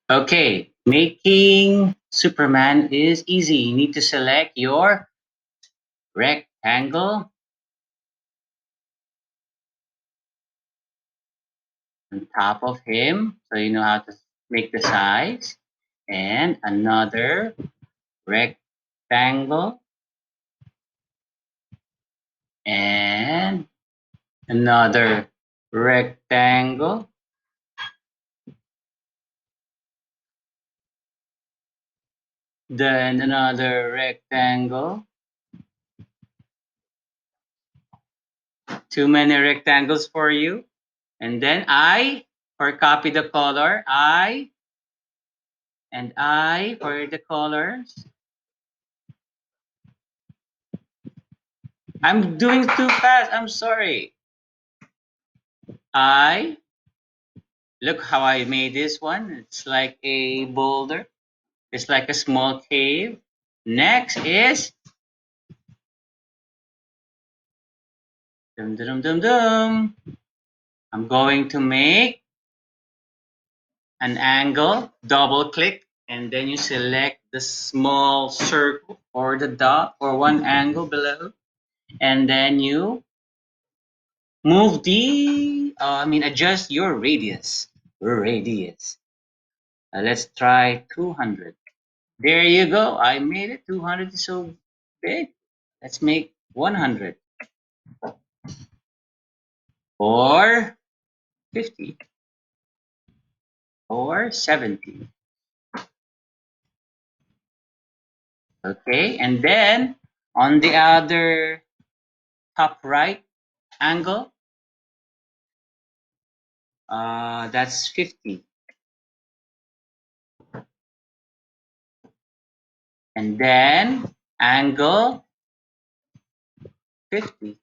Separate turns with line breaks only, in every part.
Okay, making Superman is easy. You need to select your rectangle on top of him, so you know how to make the size, and another rectangle, and another rectangle, then another rectangle. Too many rectangles for you. And then for copy the color, I for the colors. I'm doing too fast. I'm sorry. Look how I made this one. It's like a boulder. It's like a small cave. Next is dum dum dum dum. I'm going to make an angle. Double click, and then you select the small circle or the dot or one angle below, and then you move adjust your radius. Let's try 200. There you go. I made it. 200 is so big. Let's make 100 or 50 or 70. Okay, and then on the other top right angle, that's 50. And then angle 50.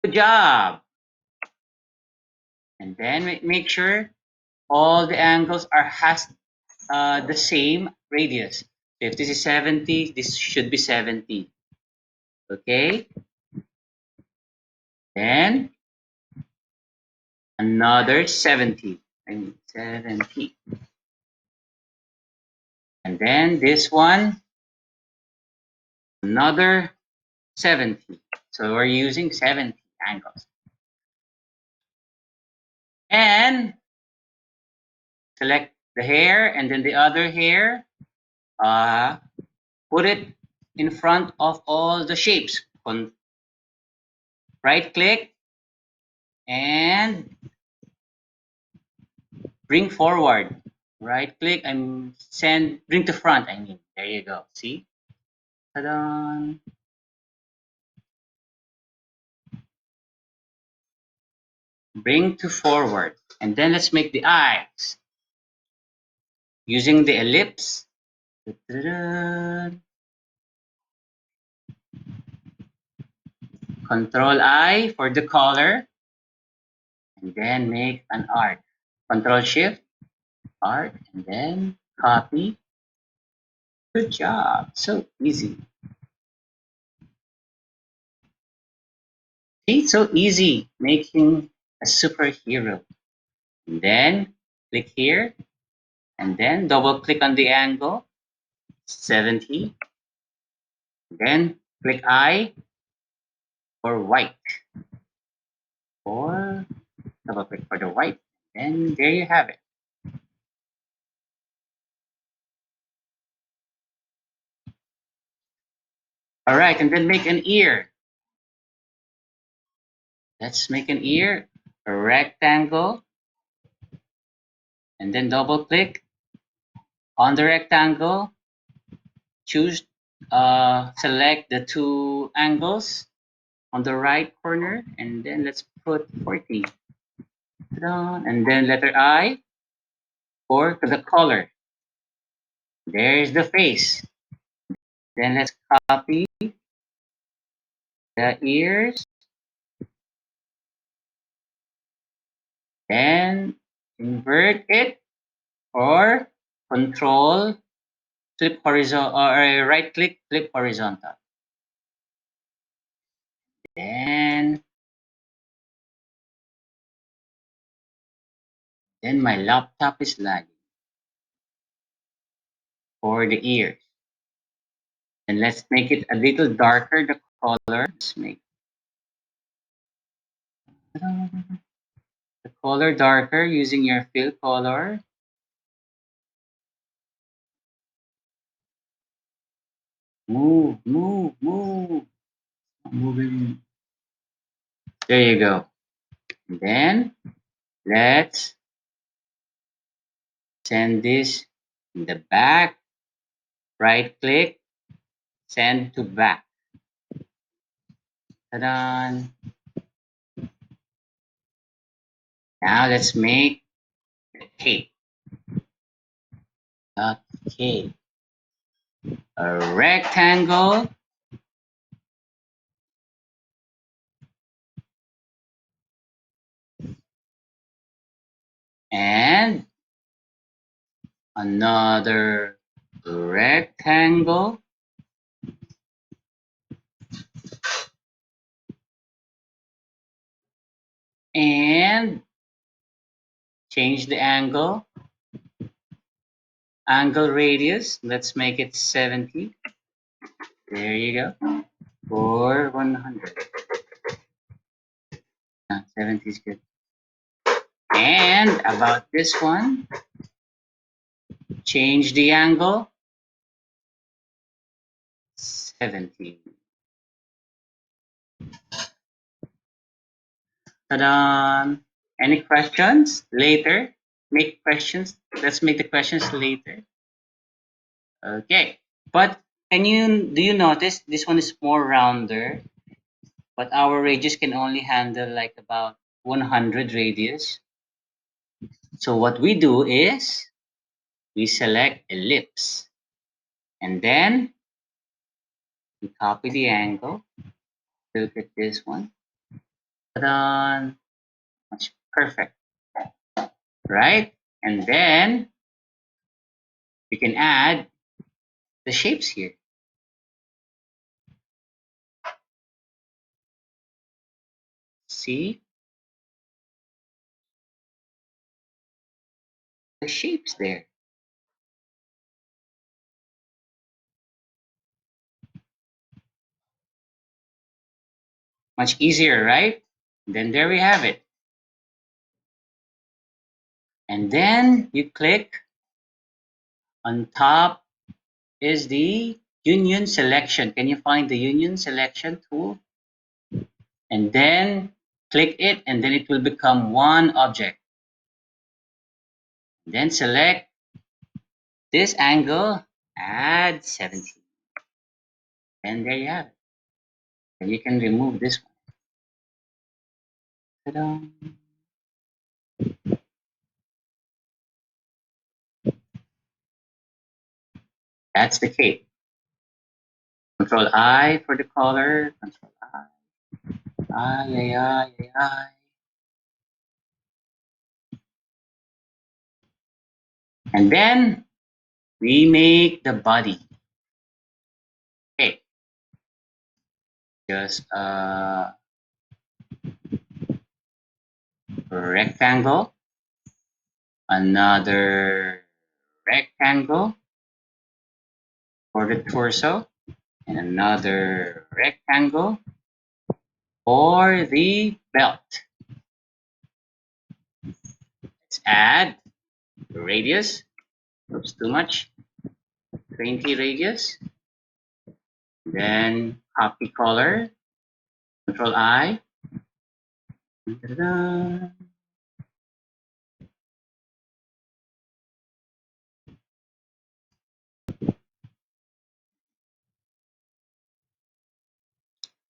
Good job. And then make sure all the angles has the same radius. If this is 70, this should be 70. Okay. Then another 70. I mean 70. And then this one, another 70. So we're using 70 angles. And select the hair and then the other hair. Put it in front of all the shapes. Right click and bring forward. Right click and bring to front. There you go. See? Ta-da! Bring to forward. And then let's make the eyes. Using the ellipse. Ta-da! Control I for the color. And then make an arc. Control Shift, arc, and then copy. Good job. So easy. See, so easy making a superhero. And then click here and then double click on the angle 70. Then click I for white or double click for the white. And there you have it. All right, and then make an ear. Let's make an ear, a rectangle, and then double click on the rectangle. Choose, select the two angles on the right corner, and then let's put 40. And then letter I for the color. There's the face. Then let's copy the ears. Then invert it or control flip horizontal or right click flip horizontal. Then my laptop is lagging. for the ears. And let's make it a little darker, the color. Let's make the color darker using your fill color. Move, move, move. Moving. There you go. And then let's send this in the back. Right click, send to back. Ta-da! Now let's make the cape. Okay. A rectangle and another rectangle and change the angle radius. Let's make it 70. There you go. For 100. 70 is good. And about this one, change the angle 70. Ta-da! Any questions later? Make questions. Let's make the questions later. Okay. But do you notice this one is more rounder, but our radius can only handle like about 100 radius. So what we do is we select ellipse and then we copy the angle. Look at this one. Ta-da! That's perfect, right? And then we can add the shapes here. See the shapes there. Much easier, right? Then there we have it. And then you click on top is the union selection. Can you find the union selection tool? And then click it and then it will become one object. Then select this angle, add 70. And there you have it. And you can remove this one. Ta-da. That's the cape. Control I for the color. Control I. I, I, I, I. And then we make the body. Okay. Just a rectangle. Another rectangle for the torso. And another rectangle for the belt. Let's add the radius. Oops, too much. 20 radius. Then copy color. Control I. Ta-da.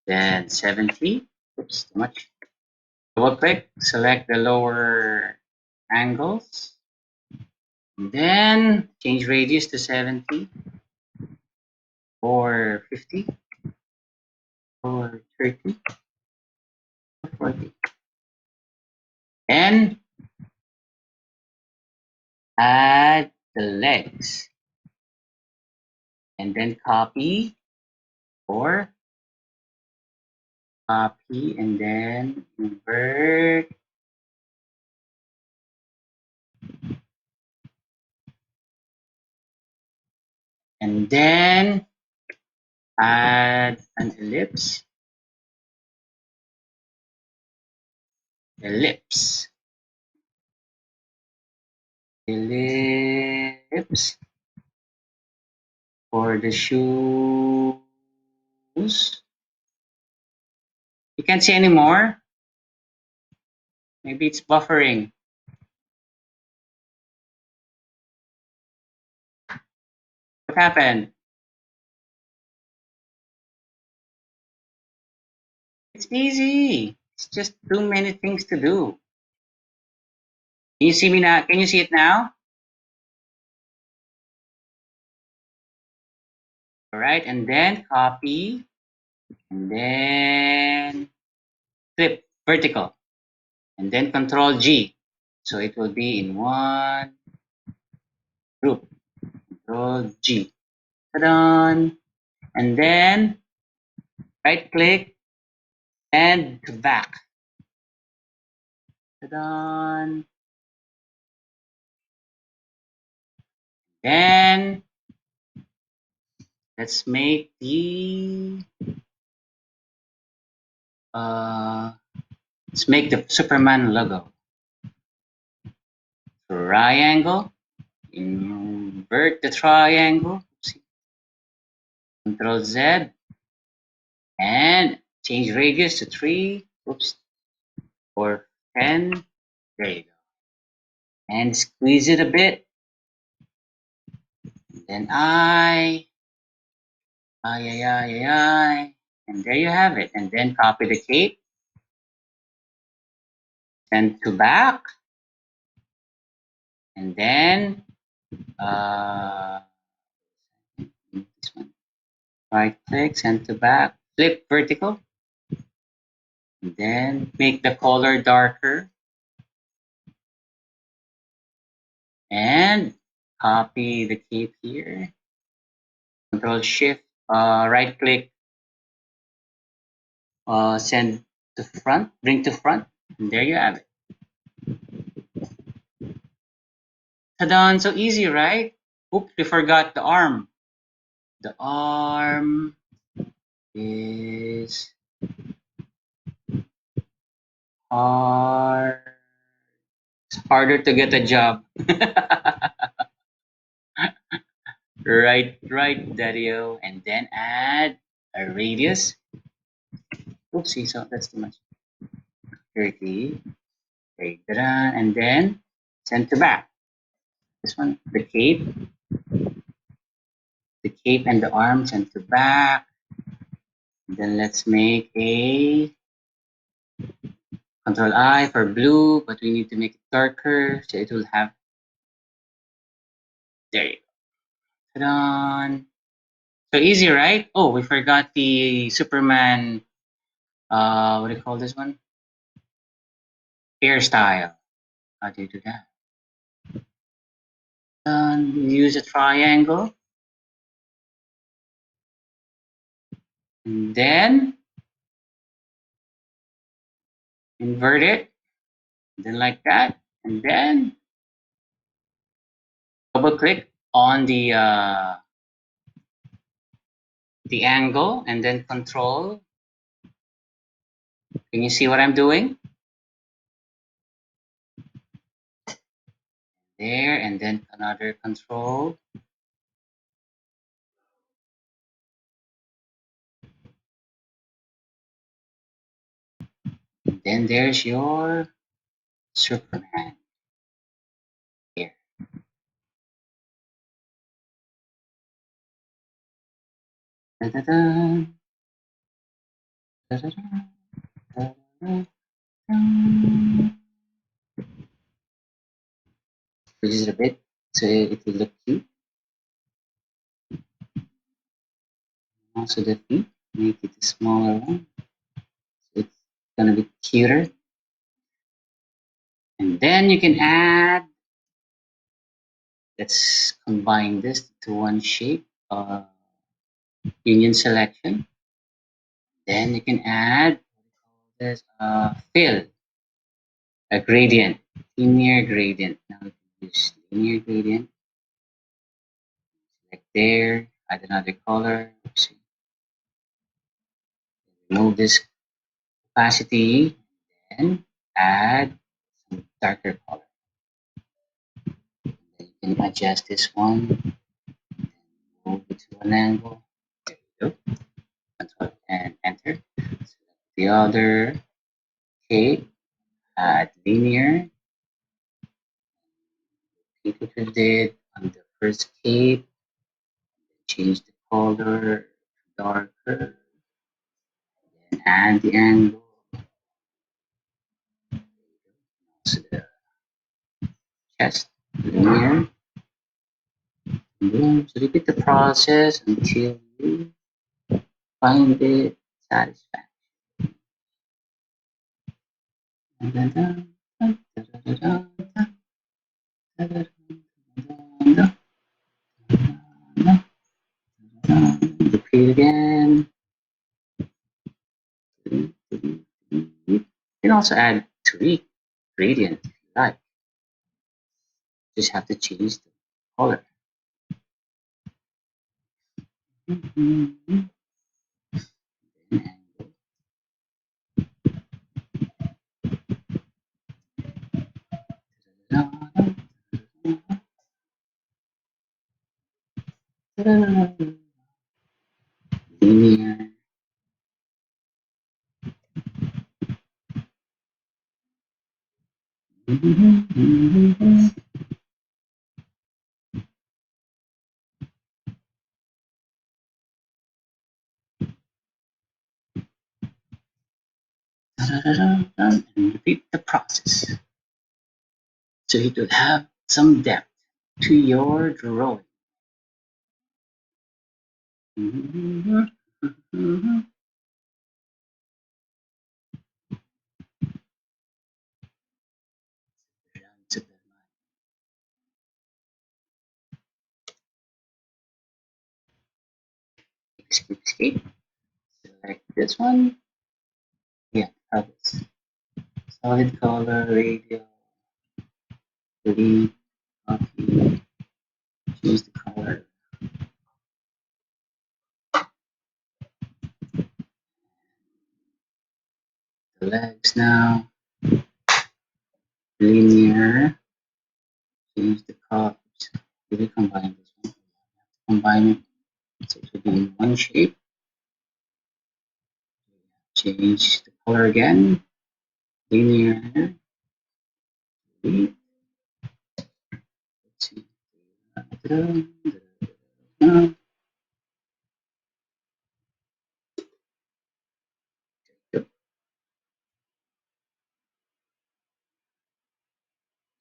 Then 70. Oops, too much. Double click, select the lower angles. And then change radius to 70 or 50 or 30 or 40. And add the legs. And then copy or copy and then invert. and then add an ellipse, ellipse, ellipse for the shoes. You can't see anymore. Maybe it's buffering. What happened? It's easy. It's just too many things to do. Can you see me now? Can you see it now? All right, and then copy, and then flip vertical, and then Control G. So it will be in one group. Control G. Ta-da! And then right click and to back. Ta-da! Then let's make the uh, let's make the Superman logo. Triangle. Invert the triangle. Control Z and change radius to 3. Oops. Or 10. There you go. And squeeze it a bit. Then I. And there you have it. And then copy the cape. Send to back. And then this one. Right click, send to back, flip vertical. And then make the color darker. And copy the cape here. Control Shift, right click, send to front, bring to front. And there you have it. Ta-da! So easy, right? Oops, we forgot the arm. The arm is hard. It's harder to get a job. Right, Daddy-o. And then add a radius. Oopsie, so that's too much. 30. Okay, ta-da! And then send to back. This one, the cape and the arm send to back. And then let's make a Control I for blue, but we need to make it darker, so it will have, there you go. Ta-da! So easy, right? Oh, we forgot the Superman, what do you call this one? Hairstyle. How do you do that? Use a triangle, and then invert it, and then like that, and then double click on the angle, and then control. Can you see what I'm doing? There, and then another control. And then there's your Superman here. Da-da-da, da-da-da, da-da-da. Reduce it a bit so it will look cute. Also the feet, make it a smaller one. So it's gonna be cuter. And then you can add, let's combine this to one shape, union selection. Then you can add this fill, a gradient, linear gradient. Now we can use linear gradient, like there. Add another color. See, remove this opacity, and add some darker color. Then you can adjust this one, move it to an angle. There you go. Control and enter. Select the other cape, add linear, repeat what we did on the first cape, change the color darker, and add the angle. So the chest, linear, boom. So repeat the process until you find it satisfactory. Repeat again. You can also add tweak gradient if you like. Just have to change the color. Linear. And repeat the process. So it will have some depth to your drawing. Escape. Select this one. Yeah, others. Solid color, radial, delete, copy, change the color. The legs now, linear, change the colors. Really combine this one. Combine it so it will be in one shape. Change the color again, linear, delete. Let's see.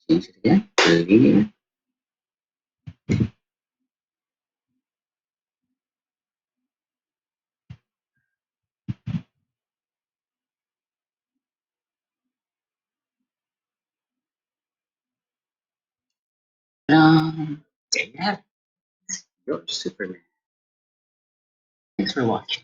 Change it again, linear. There you have it. Your Superman. Thanks for watching.